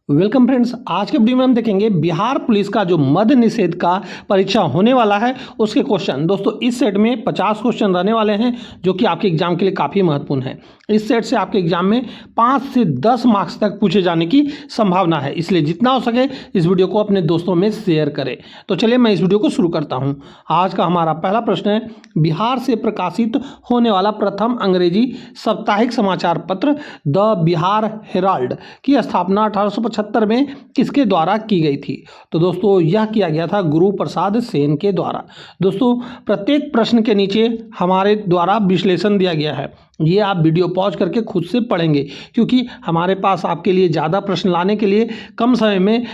Welcome friends. आज के video में हम देखेंगे बिहार पुलिस का जो मद्य निषेध का परीक्षा होने वाला है उसके क्वेश्चन। दोस्तों इस सेट में 50 क्वेश्चन रहने वाले हैं जो कि आपके एग्जाम के लिए काफ़ी महत्वपूर्ण है। इस सेट से आपके एग्जाम में 5 से 10 मार्क्स तक पूछे जाने की संभावना है, इसलिए जितना हो सके इस वीडियो को अपने दोस्तों में शेयर करें। तो चलिए मैं इस वीडियो को शुरू करता हूँ। आज का हमारा पहला प्रश्न है, बिहार से प्रकाशित होने वाला प्रथम अंग्रेजी साप्ताहिक समाचार पत्र द बिहार हेराल्ड की स्थापना 1875 में किसके द्वारा की गई थी? तो दोस्तों यह किया गया था गुरु प्रसाद सेन के द्वारा। दोस्तों प्रत्येक प्रश्न के नीचे हमारे द्वारा विश्लेषण दिया गया है, ये आप वीडियो पॉज करके खुद से पढ़ेंगे क्योंकि हमारे पास आपके लिए ज़्यादा प्रश्न लाने के लिए कम समय में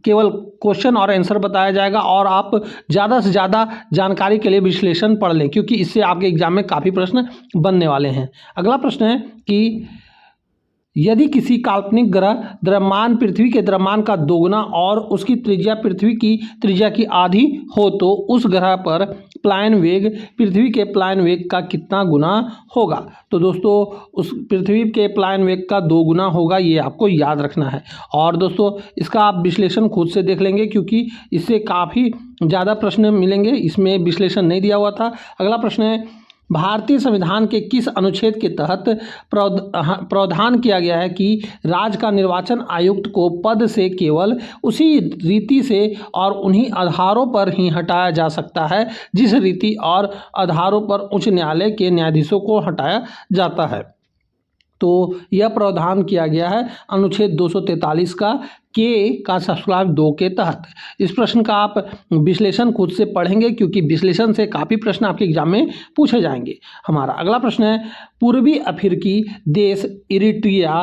केवल क्वेश्चन और आंसर बताया जाएगा और आप ज़्यादा से ज़्यादा जानकारी के लिए विश्लेषण पढ़ लें क्योंकि इससे आपके एग्जाम में काफ़ी प्रश्न बनने वाले हैं। अगला प्रश्न है कि यदि किसी काल्पनिक ग्रह द्रव्यमान पृथ्वी के द्रव्यमान का दोगुना और उसकी त्रिज्या पृथ्वी की त्रिज्या की आधी हो तो उस ग्रह पर पलायन वेग पृथ्वी के पलायन वेग का कितना गुना होगा? तो दोस्तों उस पृथ्वी के पलायन वेग का 2 गुना होगा, ये आपको याद रखना है। और दोस्तों इसका आप विश्लेषण खुद से देख लेंगे क्योंकि इससे काफ़ी ज़्यादा प्रश्न मिलेंगे, इसमें विश्लेषण नहीं दिया हुआ था। अगला प्रश्न है, भारतीय संविधान के किस अनुच्छेद के तहत प्रावधान किया गया है कि राज्य का निर्वाचन आयुक्त को पद से केवल उसी रीति से और उन्हीं आधारों पर ही हटाया जा सकता है जिस रीति और आधारों पर उच्च न्यायालय के न्यायाधीशों को हटाया जाता है? तो यह प्रावधान किया गया है अनुच्छेद 243 का सब्क्लास 2 के तहत। इस प्रश्न का आप विश्लेषण खुद से पढ़ेंगे क्योंकि विश्लेषण से काफ़ी प्रश्न आपके एग्जाम में पूछे जाएंगे। हमारा अगला प्रश्न है, पूर्वी अफ्रीकी देश इरिट्रिया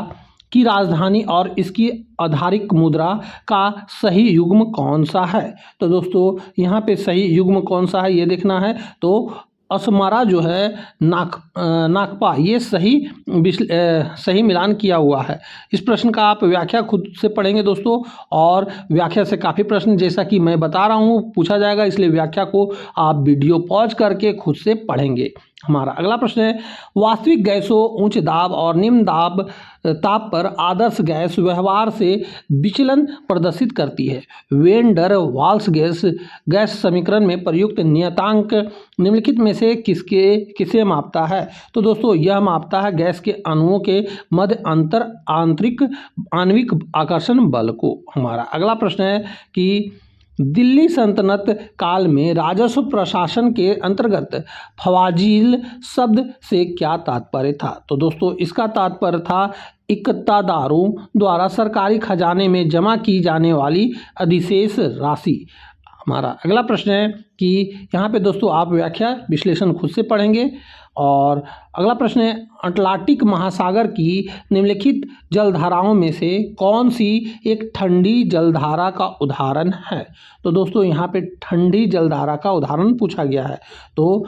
की राजधानी और इसकी आधारिक मुद्रा का सही युग्म कौन सा है? तो दोस्तों यहाँ पे सही युग्म कौन सा है ये देखना है। तो असमारा जो है नाकपा ये सही मिलान किया हुआ है। इस प्रश्न का आप व्याख्या खुद से पढ़ेंगे दोस्तों और व्याख्या से काफ़ी प्रश्न जैसा कि मैं बता रहा हूँ पूछा जाएगा, इसलिए व्याख्या को आप वीडियो पॉज करके खुद से पढ़ेंगे। हमारा अगला प्रश्न है, वास्तविक गैसों उच्च दाब और निम्न ताप पर आदर्श गैस व्यवहार से विचलन प्रदर्शित करती है। वेन डर वाल्स गैस समीकरण में प्रयुक्त नियतांक निम्नलिखित में से किसे मापता है? तो दोस्तों यह मापता है गैस के अणुओं के मध्य आणविक आकर्षण बल को। हमारा अगला प्रश्न है कि दिल्ली सल्तनत काल में राजस्व प्रशासन के अंतर्गत फवाजील शब्द से क्या तात्पर्य था? तो दोस्तों इसका तात्पर्य था इकत्तादारों द्वारा सरकारी खजाने में जमा की जाने वाली अधिशेष राशि। हमारा अगला प्रश्न है कि यहाँ पे दोस्तों आप व्याख्या विश्लेषण खुद से पढ़ेंगे। और अगला प्रश्न है, अटलांटिक महासागर की निम्नलिखित जलधाराओं में से कौन सी एक ठंडी जलधारा का उदाहरण है? तो दोस्तों यहाँ पे ठंडी जलधारा का उदाहरण पूछा गया है। तो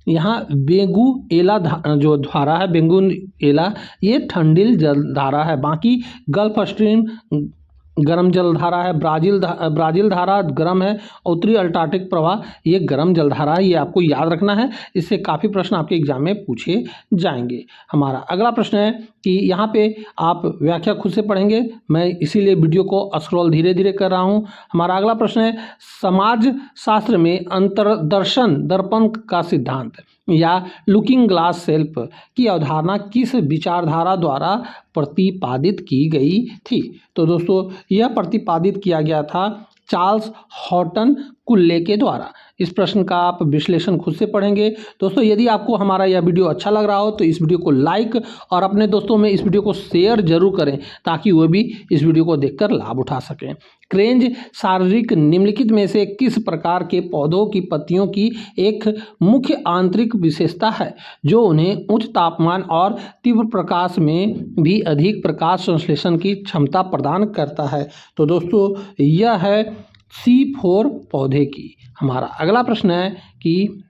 यहाँ वेनेजुएला जो धारा है वेनेजुएला ये ठंडी जलधारा है, बाकी गल्फ स्ट्रीम गर्म जलधारा है, ब्राज़ील धारा गर्म है, उत्तरी अटलांटिक प्रवाह ये गर्म जलधारा है। ये आपको याद रखना है, इससे काफ़ी प्रश्न आपके एग्जाम में पूछे जाएंगे। हमारा अगला प्रश्न है कि यहाँ पे आप व्याख्या खुद से पढ़ेंगे, मैं इसीलिए वीडियो को स्क्रॉल धीरे धीरे कर रहा हूँ। हमारा अगला प्रश्न है, समाज शास्त्र में अंतर्दर्शन दर्पण का सिद्धांत या लुकिंग ग्लास सेल्फ की अवधारणा किस विचारधारा द्वारा प्रतिपादित की गई थी? तो दोस्तों यह प्रतिपादित किया गया था चार्ल्स हॉटन कुल्ले के द्वारा। इस प्रश्न का आप विश्लेषण खुद से पढ़ेंगे। दोस्तों यदि आपको हमारा यह वीडियो अच्छा लग रहा हो तो इस वीडियो को लाइक और अपने दोस्तों में इस वीडियो को शेयर जरूर करें ताकि वह भी इस वीडियो को देखकर लाभ उठा सकें। क्रेंज शारीरिक निम्नलिखित में से किस प्रकार के पौधों की पत्तियों की एक मुख्य आंतरिक विशेषता है जो उन्हें उच्च तापमान और तीव्र प्रकाश में भी अधिक प्रकाश संश्लेषण की क्षमता प्रदान करता है? तो दोस्तों यह है C4 पौधे की। हमारा अगला प्रश्न है कि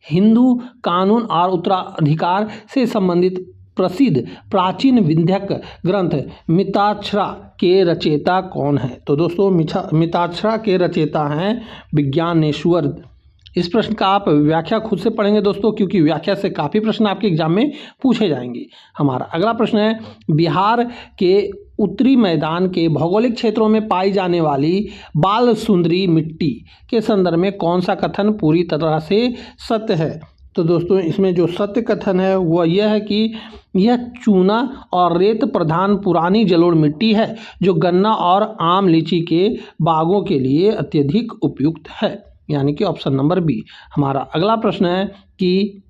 हिंदू कानून और उत्तराधिकार से संबंधित प्रसिद्ध प्राचीन विध्यक ग्रंथ मिताक्षरा के रचयिता कौन है? तो दोस्तों मिताक्षरा के रचयिता हैं विज्ञानेश्वर इस प्रश्न का आप व्याख्या खुद से पढ़ेंगे दोस्तों, क्योंकि व्याख्या से काफ़ी प्रश्न आपके एग्जाम में पूछे जाएंगे। हमारा अगला प्रश्न है, बिहार के उत्तरी मैदान के भौगोलिक क्षेत्रों में पाई जाने वाली बाल सुंदरी मिट्टी के संदर्भ में कौन सा कथन पूरी तरह से सत्य है? तो दोस्तों इसमें जो सत्य कथन है वह यह है कि यह चूना और रेत प्रधान पुरानी जलोढ़ मिट्टी है जो गन्ना और आम लीची के बागों के लिए अत्यधिक उपयुक्त है, यानी कि ऑप्शन नंबर बी। हमारा अगला प्रश्न है कि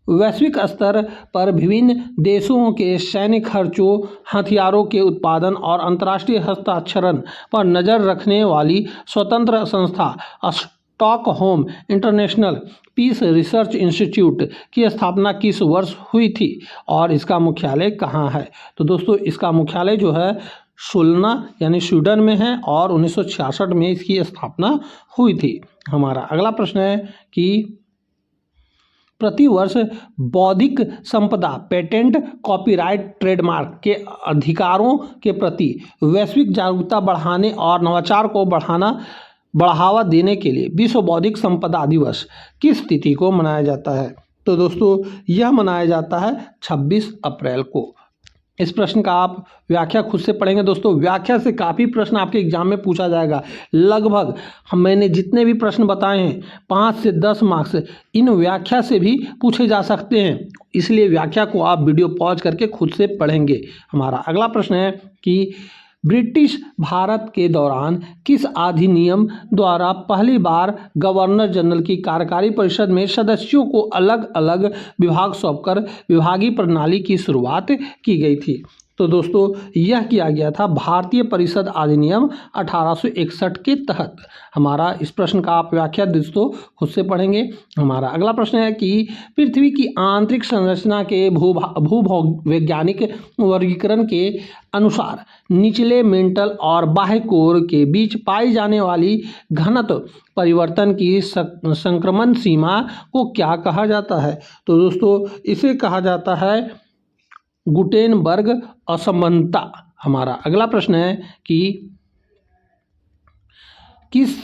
वैश्विक स्तर पर विभिन्न देशों के सैन्य खर्चों, हथियारों के उत्पादन और अंतर्राष्ट्रीय हस्ताक्षरण पर नज़र रखने वाली स्वतंत्र संस्था Stockholm International Peace Research Institute की स्थापना किस वर्ष हुई थी और इसका मुख्यालय कहाँ है? तो दोस्तों इसका मुख्यालय जो है सोलना यानी स्वीडन में है और 1966 में इसकी स्थापना हुई थी। हमारा अगला प्रश्न है कि प्रतिवर्ष बौद्धिक संपदा, पेटेंट, कॉपीराइट, ट्रेडमार्क के अधिकारों के प्रति वैश्विक जागरूकता बढ़ाने और नवाचार को बढ़ावा देने के लिए विश्व बौद्धिक संपदा दिवस किस तिथि को मनाया जाता है? तो दोस्तों यह मनाया जाता है 26 अप्रैल को। इस प्रश्न का आप व्याख्या खुद से पढ़ेंगे दोस्तों। व्याख्या से काफ़ी प्रश्न आपके एग्जाम में पूछा जाएगा। लगभग मैंने जितने भी प्रश्न बताए हैं 5 से 10 मार्क्स इन व्याख्या से भी पूछे जा सकते हैं, इसलिए व्याख्या को आप वीडियो पॉज करके खुद से पढ़ेंगे। हमारा अगला प्रश्न है कि ब्रिटिश भारत के दौरान किस अधिनियम द्वारा पहली बार गवर्नर जनरल की कार्यकारी परिषद में सदस्यों को अलग अलग विभाग सौंपकर विभागीय प्रणाली की शुरुआत की गई थी? तो दोस्तों यह किया गया था भारतीय परिषद अधिनियम 1861 के तहत। हमारा इस प्रश्न का आप व्याख्या दोस्तों खुद से पढ़ेंगे। हमारा अगला प्रश्न है कि पृथ्वी की आंतरिक संरचना के भूवैज्ञानिक वर्गीकरण के अनुसार निचले मेंटल और बाह्य कोर के बीच पाई जाने वाली घनत्व परिवर्तन की संक्रमण सीमा को क्या कहा जाता है? तो दोस्तों इसे कहा जाता है गुटेनबर्ग असमानता। हमारा अगला प्रश्न है कि किस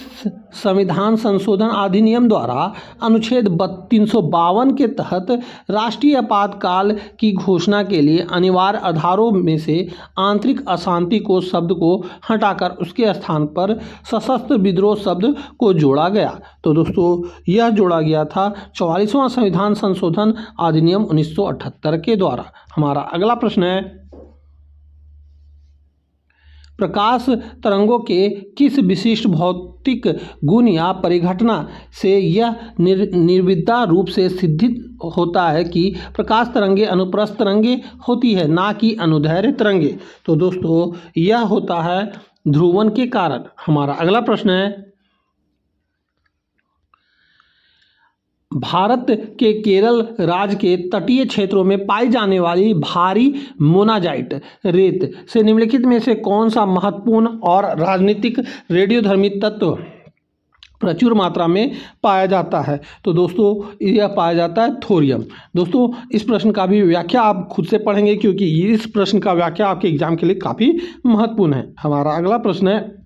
संविधान संशोधन अधिनियम द्वारा अनुच्छेद 352 के तहत राष्ट्रीय आपातकाल की घोषणा के लिए अनिवार्य आधारों में से आंतरिक अशांति को शब्द को हटाकर उसके स्थान पर सशस्त्र विद्रोह शब्द को जोड़ा गया? तो दोस्तों यह जोड़ा गया था 44वां संविधान संशोधन अधिनियम 1978 के द्वारा। हमारा अगला प्रश्न है प्रकाश तरंगों के किस विशिष्ट भौतिक गुण या परिघटना से यह निर्विवाद रूप से सिद्धित होता है कि प्रकाश तरंगे अनुप्रस्थ तरंगे होती है, ना कि अनुदैर्ध्य तरंगे? तो दोस्तों यह होता है ध्रुवन के कारण। हमारा अगला प्रश्न है भारत के केरल राज्य के तटीय क्षेत्रों में पाई जाने वाली भारी मोनाजाइट रेत से निम्नलिखित में से कौन सा महत्वपूर्ण और राजनीतिक रेडियोधर्मी तत्व प्रचुर मात्रा में पाया जाता है? तो दोस्तों यह पाया जाता है थोरियम। दोस्तों इस प्रश्न का भी व्याख्या आप खुद से पढ़ेंगे, क्योंकि इस प्रश्न का व्याख्या आपके एग्जाम के लिए काफ़ी महत्वपूर्ण है। हमारा अगला प्रश्न है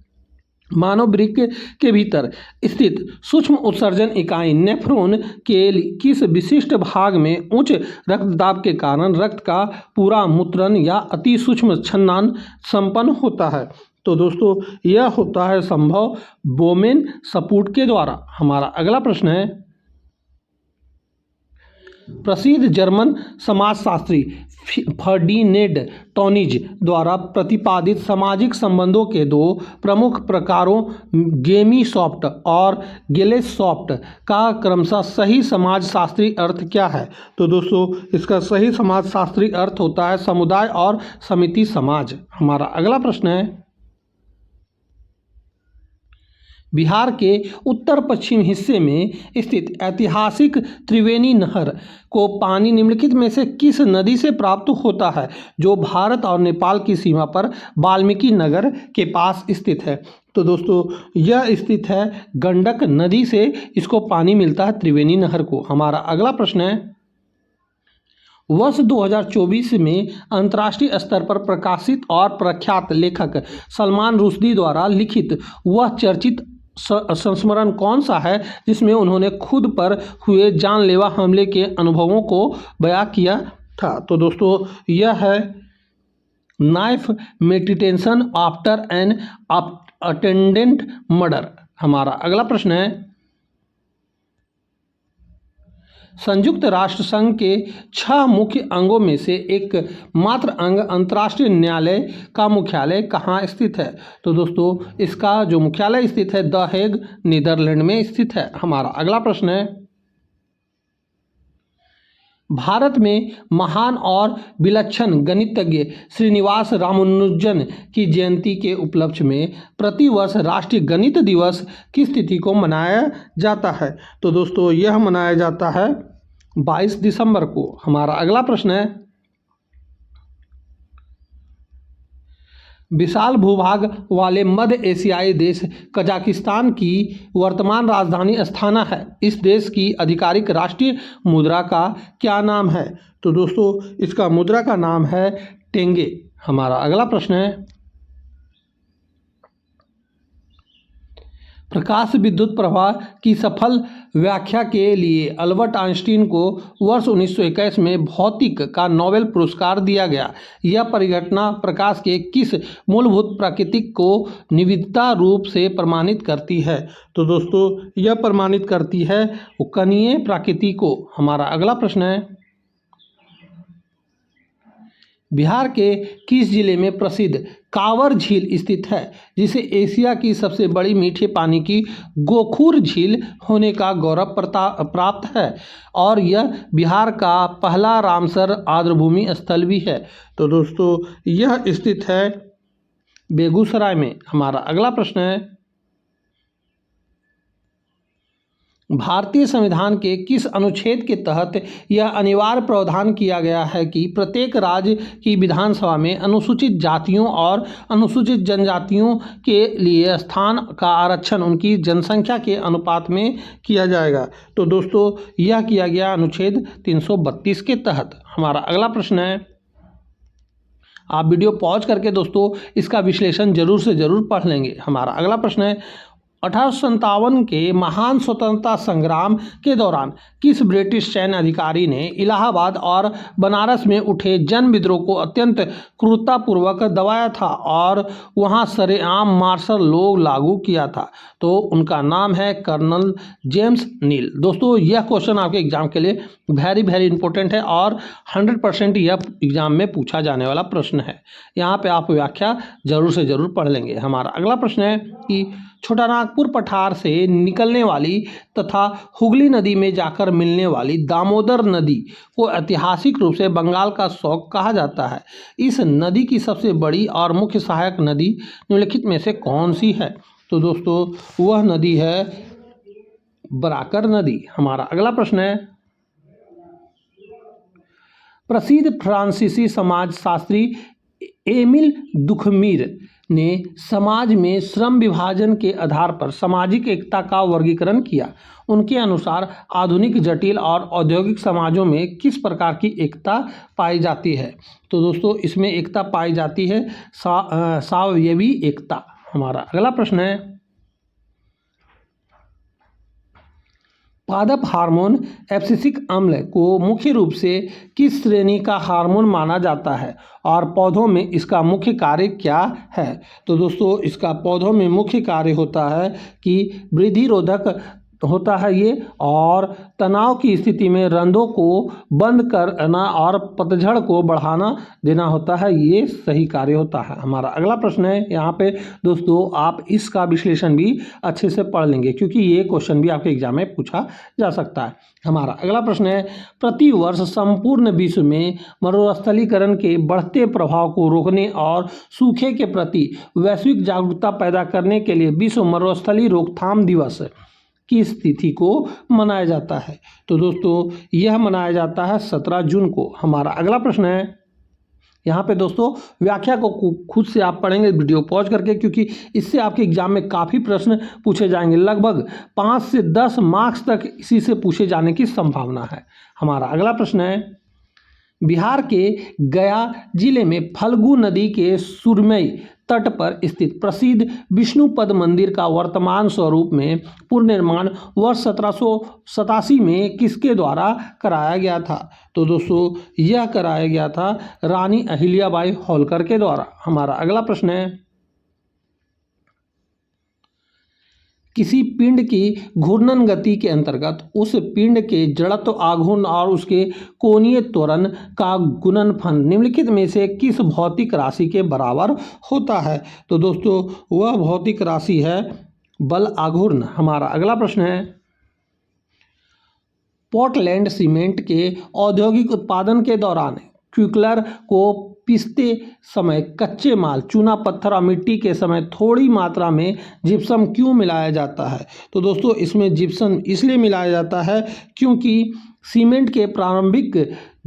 मानव वृक्क के भीतर स्थित सूक्ष्म उत्सर्जन इकाई नेफ्रॉन के किस विशिष्ट भाग में उच्च रक्तदाब के कारण रक्त का पूरा मूत्रण या अति सूक्ष्म छन्नन संपन्न होता है? तो दोस्तों यह होता है संभव बोमेन सपूट के द्वारा। हमारा अगला प्रश्न है प्रसिद्ध जर्मन समाजशास्त्री फर्डिनेंड टॉनिज द्वारा प्रतिपादित सामाजिक संबंधों के दो प्रमुख प्रकारों गेमीसॉफ्ट और गेलेसॉफ्ट का क्रमशः सही समाजशास्त्री अर्थ क्या है? तो दोस्तों इसका सही समाजशास्त्री अर्थ होता है समुदाय और समिति समाज। हमारा अगला प्रश्न है बिहार के उत्तर पश्चिम हिस्से में स्थित ऐतिहासिक त्रिवेणी नहर को पानी निम्नलिखित में से किस नदी से प्राप्त होता है जो भारत और नेपाल की सीमा पर वाल्मीकि नगर के पास स्थित है? तो दोस्तों यह स्थित है गंडक नदी से इसको पानी मिलता है त्रिवेणी नहर को। हमारा अगला प्रश्न है वर्ष 2024 में अंतर्राष्ट्रीय स्तर पर प्रकाशित और प्रख्यात लेखक सलमान रुश्दी द्वारा लिखित वह चर्चित संस्मरण कौन सा है जिसमें उन्होंने खुद पर हुए जानलेवा हमले के अनुभवों को बयां किया था? तो दोस्तों यह है knife meditation after an attendant murder. हमारा अगला प्रश्न है, संयुक्त राष्ट्र संघ के 6 मुख्य अंगों में से एक मात्र अंग अंतर्राष्ट्रीय न्यायालय का मुख्यालय कहाँ स्थित है? तो दोस्तों इसका जो मुख्यालय स्थित है द हेग, नीदरलैंड में स्थित है। हमारा अगला प्रश्न है, भारत में महान और विलक्षण गणितज्ञ श्रीनिवास रामानुजन की जयंती के उपलक्ष्य में प्रतिवर्ष राष्ट्रीय गणित दिवस किस तिथि को मनाया जाता है? तो दोस्तों यह मनाया जाता है 22 दिसंबर को। हमारा अगला प्रश्न है, विशाल भूभाग वाले मध्य एशियाई देश कजाकिस्तान की वर्तमान राजधानी अस्थाना है। इस देश की आधिकारिक राष्ट्रीय मुद्रा का क्या नाम है? तो दोस्तों इसका मुद्रा का नाम है टेंगे। हमारा अगला प्रश्न है, प्रकाश विद्युत प्रवाह की सफल व्याख्या के लिए अल्बर्ट आइंस्टीन को वर्ष 1921 में भौतिक का नोबेल पुरस्कार दिया गया। यह परिघटना प्रकाश के किस मूलभूत प्रकृति को निविदता रूप से प्रमाणित करती है? तो दोस्तों यह प्रमाणित करती है कणीय प्रकृति को। हमारा अगला प्रश्न है, बिहार के किस जिले में प्रसिद्ध कांवर झील स्थित है जिसे एशिया की सबसे बड़ी मीठे पानी की गोखुर झील होने का गौरव प्राप्त है और यह बिहार का पहला रामसर आर्द्रभूमि स्थल भी है? तो दोस्तों यह स्थित है बेगूसराय में। हमारा अगला प्रश्न है, भारतीय संविधान के किस अनुच्छेद के तहत यह अनिवार्य प्रावधान किया गया है कि प्रत्येक राज्य की विधानसभा में अनुसूचित जातियों और अनुसूचित जनजातियों के लिए स्थान का आरक्षण उनकी जनसंख्या के अनुपात में किया जाएगा? तो दोस्तों यह किया गया अनुच्छेद 332 के तहत। हमारा अगला प्रश्न है, आप वीडियो पॉज करके दोस्तों इसका विश्लेषण जरूर से जरूर पढ़ लेंगे। हमारा अगला प्रश्न है, 1857 के महान स्वतंत्रता संग्राम के दौरान किस ब्रिटिश सैन्य अधिकारी ने इलाहाबाद और बनारस में उठे जन विद्रोह को अत्यंत क्रूरतापूर्वक दबाया था और वहां सरेआम मार्शल लॉ लागू किया था? तो उनका नाम है कर्नल जेम्स नील। दोस्तों यह क्वेश्चन आपके एग्जाम के लिए वेरी वेरी इंपॉर्टेंट है और 100% यह एग्जाम में पूछा जाने वाला प्रश्न है। यहाँ पे आप व्याख्या जरूर से जरूर पढ़ लेंगे। हमारा अगला प्रश्न है कि छोटा नागपुर पठार से निकलने वाली तथा हुगली नदी में जाकर मिलने वाली दामोदर नदी को ऐतिहासिक रूप से बंगाल का शौक कहा जाता है। इस नदी की सबसे बड़ी और मुख्य सहायक नदी निम्नलिखित में से कौन सी है? तो दोस्तों वह नदी है बराकर नदी। हमारा अगला प्रश्न है, प्रसिद्ध फ्रांसीसी समाजशास्त्री एमिल दुखमीर ने समाज में श्रम विभाजन के आधार पर सामाजिक एकता का वर्गीकरण किया। उनके अनुसार आधुनिक जटिल और औद्योगिक समाजों में किस प्रकार की एकता पाई जाती है? तो दोस्तों इसमें एकता पाई जाती है सावयवी एकता। हमारा अगला प्रश्न है, पादप हार्मोन एब्सिसिक अम्ल को मुख्य रूप से किस श्रेणी का हार्मोन माना जाता है और पौधों में इसका मुख्य कार्य क्या है? तो दोस्तों इसका पौधों में मुख्य कार्य होता है कि वृद्धि रोधक होता है ये, और तनाव की स्थिति में रंध्रों को बंद करना और पतझड़ को बढ़ाना देना होता है, ये सही कार्य होता है। हमारा अगला प्रश्न है, यहाँ पे दोस्तों आप इसका विश्लेषण भी अच्छे से पढ़ लेंगे क्योंकि ये क्वेश्चन भी आपके एग्जाम में पूछा जा सकता है। हमारा अगला प्रश्न है, प्रति वर्ष संपूर्ण विश्व में मरुस्थलीकरण के बढ़ते प्रभाव को रोकने और सूखे के प्रति वैश्विक जागरूकता पैदा करने के लिए विश्व मरुस्थली रोकथाम दिवस किस तिथि को मनाया जाता है? तो दोस्तों यह मनाया जाता है 17 जून को। हमारा अगला प्रश्न है, यहाँ पे दोस्तों व्याख्या को खुद से आप पढ़ेंगे वीडियो पॉज करके क्योंकि इससे आपके एग्जाम में काफ़ी प्रश्न पूछे जाएंगे। लगभग 5 से 10 मार्क्स तक इसी से पूछे जाने की संभावना है। हमारा अगला प्रश्न है, बिहार के गया जिले में फल्गु नदी के सुरमई तट पर स्थित प्रसिद्ध विष्णुपद मंदिर का वर्तमान स्वरूप में पुनर्निर्माण वर्ष 1787 में किसके द्वारा कराया गया था? तो दोस्तों यह कराया गया था रानी अहिल्याबाई होलकर के द्वारा। हमारा अगला प्रश्न है, किसी पिंड की घूर्णन गति के अंतर्गत उस पिंड के जड़त्व आघूर्ण और उसके कोणीय त्वरण का गुणनफल निम्नलिखित में से किस भौतिक राशि के बराबर होता है? तो दोस्तों वह भौतिक राशि है बल आघूर्ण। हमारा अगला प्रश्न है, पोर्टलैंड सीमेंट के औद्योगिक उत्पादन के दौरान क्विकलर को पीसते समय कच्चे माल चूना पत्थर और मिट्टी के समय थोड़ी मात्रा में जिप्सम क्यों मिलाया जाता है? तो दोस्तों इसमें जिप्सम इसलिए मिलाया जाता है क्योंकि सीमेंट के प्रारंभिक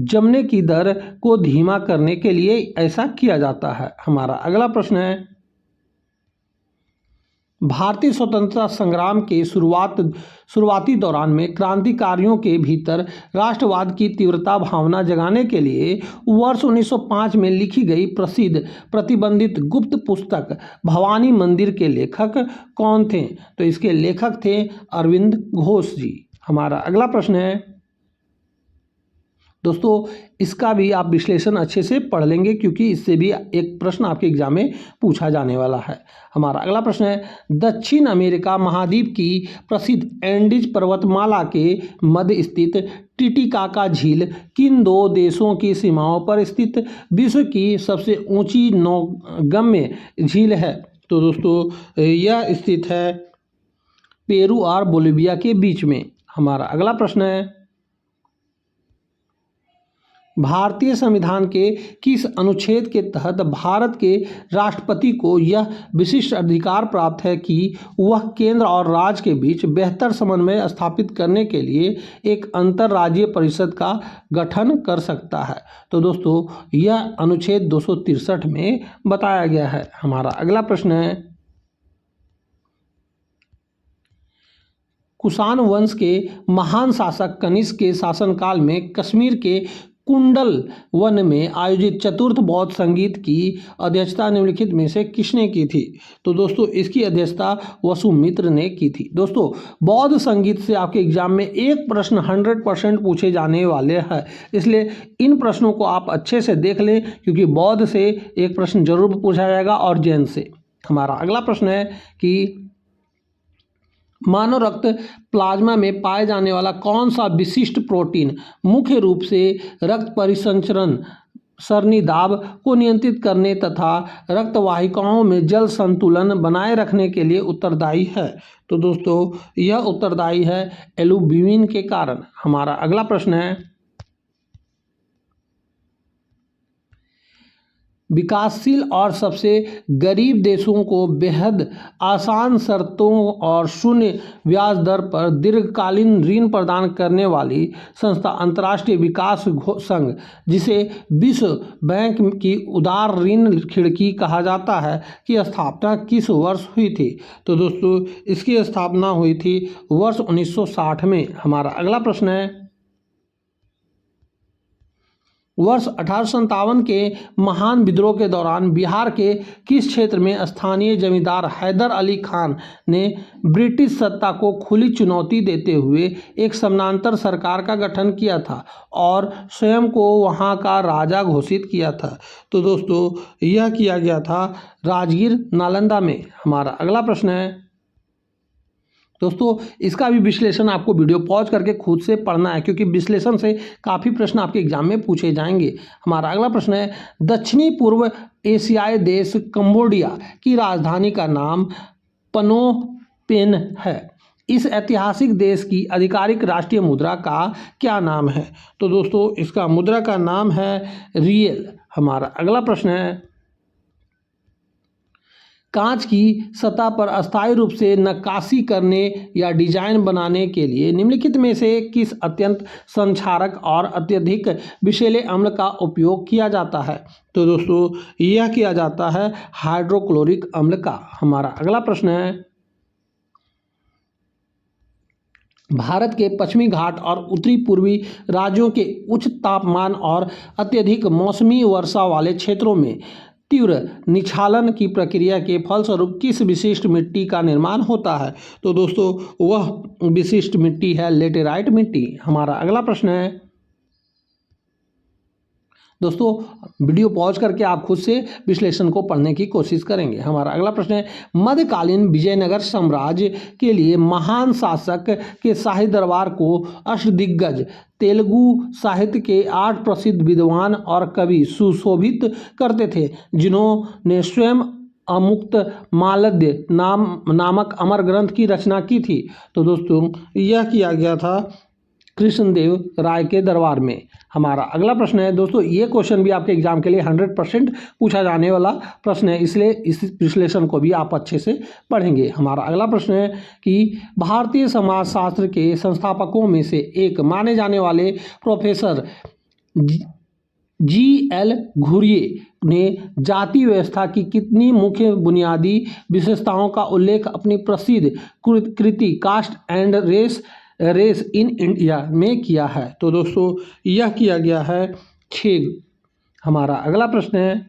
जमने की दर को धीमा करने के लिए ऐसा किया जाता है। हमारा अगला प्रश्न है, भारतीय स्वतंत्रता संग्राम के शुरुआती दौरान में क्रांतिकारियों के भीतर राष्ट्रवाद की तीव्रता भावना जगाने के लिए वर्ष 1905 में लिखी गई प्रसिद्ध प्रतिबंधित गुप्त पुस्तक भवानी मंदिर के लेखक कौन थे? तो इसके लेखक थे अरविंद घोष जी। हमारा अगला प्रश्न है, दोस्तों इसका भी आप विश्लेषण अच्छे से पढ़ लेंगे क्योंकि इससे भी एक प्रश्न आपके एग्जाम में पूछा जाने वाला है। हमारा अगला प्रश्न है, दक्षिण अमेरिका महाद्वीप की प्रसिद्ध एंडीज पर्वतमाला के मध्य स्थित टिटिकाका झील किन दो देशों की सीमाओं पर स्थित विश्व की सबसे ऊंची नौगम्य झील है? तो दोस्तों यह स्थित है पेरू और बोलिविया के बीच में। हमारा अगला प्रश्न है, भारतीय संविधान के किस अनुच्छेद के तहत भारत के राष्ट्रपति को यह विशिष्ट अधिकार प्राप्त है कि वह केंद्र और राज्य के बीच बेहतर समन्वय स्थापित करने के लिए एक अंतर्राज्यीय परिषद का गठन कर सकता है? तो दोस्तों यह अनुच्छेद 263 में बताया गया है। हमारा अगला प्रश्न है, कुषाण वंश के महान शासक कनिष्क के शासनकाल में कश्मीर के कुंडल वन में आयोजित चतुर्थ बौद्ध संगीत की अध्यक्षता निम्नलिखित में से किसने की थी? तो दोस्तों इसकी अध्यक्षता वसुमित्र ने की थी। दोस्तों बौद्ध संगीत से आपके एग्जाम में एक प्रश्न 100% पूछे जाने वाले हैं, इसलिए इन प्रश्नों को आप अच्छे से देख लें क्योंकि बौद्ध से एक प्रश्न जरूर पूछा जाएगा और जैन से। हमारा अगला प्रश्न है कि मानव रक्त प्लाज्मा में पाए जाने वाला कौन सा विशिष्ट प्रोटीन मुख्य रूप से रक्त परिसंचरण सरनी दाब को नियंत्रित करने तथा रक्त वाहिकाओं में जल संतुलन बनाए रखने के लिए उत्तरदायी है? तो दोस्तों यह उत्तरदायी है एल्बुमिन के कारण। हमारा अगला प्रश्न है, विकासशील और सबसे गरीब देशों को बेहद आसान शर्तों और शून्य ब्याज दर पर दीर्घकालीन ऋण प्रदान करने वाली संस्था अंतर्राष्ट्रीय विकास संघ, जिसे विश्व बैंक की उदार ऋण खिड़की कहा जाता है, की स्थापना किस वर्ष हुई थी? तो दोस्तों इसकी स्थापना हुई थी वर्ष 1960 में। हमारा अगला प्रश्न है, वर्ष 1857 के महान विद्रोह के दौरान बिहार के किस क्षेत्र में स्थानीय जमींदार हैदर अली खान ने ब्रिटिश सत्ता को खुली चुनौती देते हुए एक समानांतर सरकार का गठन किया था और स्वयं को वहां का राजा घोषित किया था? तो दोस्तों यह किया गया था राजगीर नालंदा में। हमारा अगला प्रश्न है, दोस्तों इसका भी विश्लेषण आपको वीडियो पॉज करके खुद से पढ़ना है क्योंकि विश्लेषण से काफ़ी प्रश्न आपके एग्जाम में पूछे जाएंगे। हमारा अगला प्रश्न है, दक्षिणी पूर्व एशियाई देश कंबोडिया की राजधानी का नाम पनोम पेन है। इस ऐतिहासिक देश की आधिकारिक राष्ट्रीय मुद्रा का क्या नाम है? तो दोस्तों इसका मुद्रा का नाम है रियल। हमारा अगला प्रश्न है, कांच की सतह पर अस्थायी रूप से नक्काशी करने या डिजाइन बनाने के लिए निम्नलिखित में से किस अत्यंत संक्षारक और अत्यधिक विषैले अम्ल का उपयोग किया जाता है? तो दोस्तों यह किया जाता है हाइड्रोक्लोरिक अम्ल का। हमारा अगला प्रश्न है, भारत के पश्चिमी घाट और उत्तरी पूर्वी राज्यों के उच्च तापमान और अत्यधिक मौसमी वर्षा वाले क्षेत्रों में तीव्र निक्षालन की प्रक्रिया के फलस्वरूप किस विशिष्ट मिट्टी का निर्माण होता है? तो दोस्तों वह विशिष्ट मिट्टी है लेटेराइट मिट्टी। हमारा अगला प्रश्न है, दोस्तों वीडियो पॉज करके आप खुद से विश्लेषण को पढ़ने की कोशिश करेंगे। हमारा अगला प्रश्न है, मध्यकालीन विजयनगर साम्राज्य के लिए महान शासक के शाही दरबार को अष्टदिग्गज तेलुगु साहित्य के 8 प्रसिद्ध विद्वान और कवि सुशोभित करते थे, जिन्होंने स्वयं अमुक्त मालद्य नामक अमर ग्रंथ की रचना की थी। तो दोस्तों यह किया गया था कृष्णदेव राय के दरबार में। हमारा अगला प्रश्न है, दोस्तों ये क्वेश्चन भी आपके एग्जाम के लिए 100% पूछा जाने वाला प्रश्न है, इसलिए इस विश्लेषण को भी आप अच्छे से पढ़ेंगे। हमारा अगला प्रश्न है कि भारतीय समाजशास्त्र के संस्थापकों में से एक माने जाने वाले प्रोफेसर G.L. घुरिये ने जाति व्यवस्था की कितनी मुख्य बुनियादी विशेषताओं का उल्लेख अपनी प्रसिद्ध कृति caste and race in India में किया है? तो दोस्तों यह किया गया है 6। हमारा अगला प्रश्न है,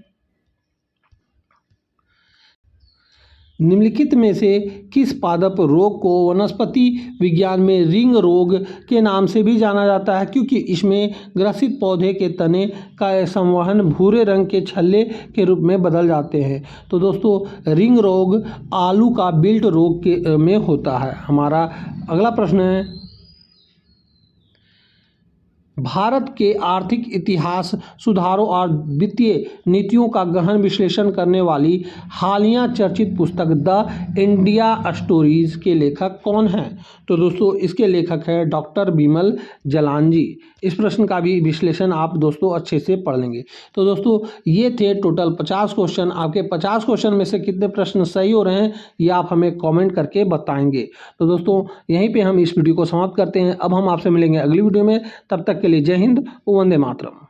निम्नलिखित में से किस पादप रोग को वनस्पति विज्ञान में रिंग रोग के नाम से भी जाना जाता है, क्योंकि इसमें ग्रसित पौधे के तने का संवहन भूरे रंग के छल्ले के रूप में बदल जाते हैं? तो दोस्तों रिंग रोग आलू का बिल्ट रोग में होता है। हमारा अगला प्रश्न है, भारत के आर्थिक इतिहास, सुधारों और वित्तीय नीतियों का गहन विश्लेषण करने वाली हालिया चर्चित पुस्तक द इंडिया स्टोरीज के लेखक कौन हैं? तो दोस्तों इसके लेखक हैं डॉक्टर बिमल जलान जी। इस प्रश्न का भी विश्लेषण आप दोस्तों अच्छे से पढ़ लेंगे। तो दोस्तों ये थे टोटल 50 क्वेश्चन। आपके 50 क्वेश्चन में से कितने प्रश्न सही हो रहे हैं ये आप हमें कमेंट करके बताएंगे। तो दोस्तों यहीं पे हम इस वीडियो को समाप्त करते हैं। अब हम आपसे मिलेंगे अगली वीडियो में, तब तक के लिए जय हिंद, वंदे मातरम।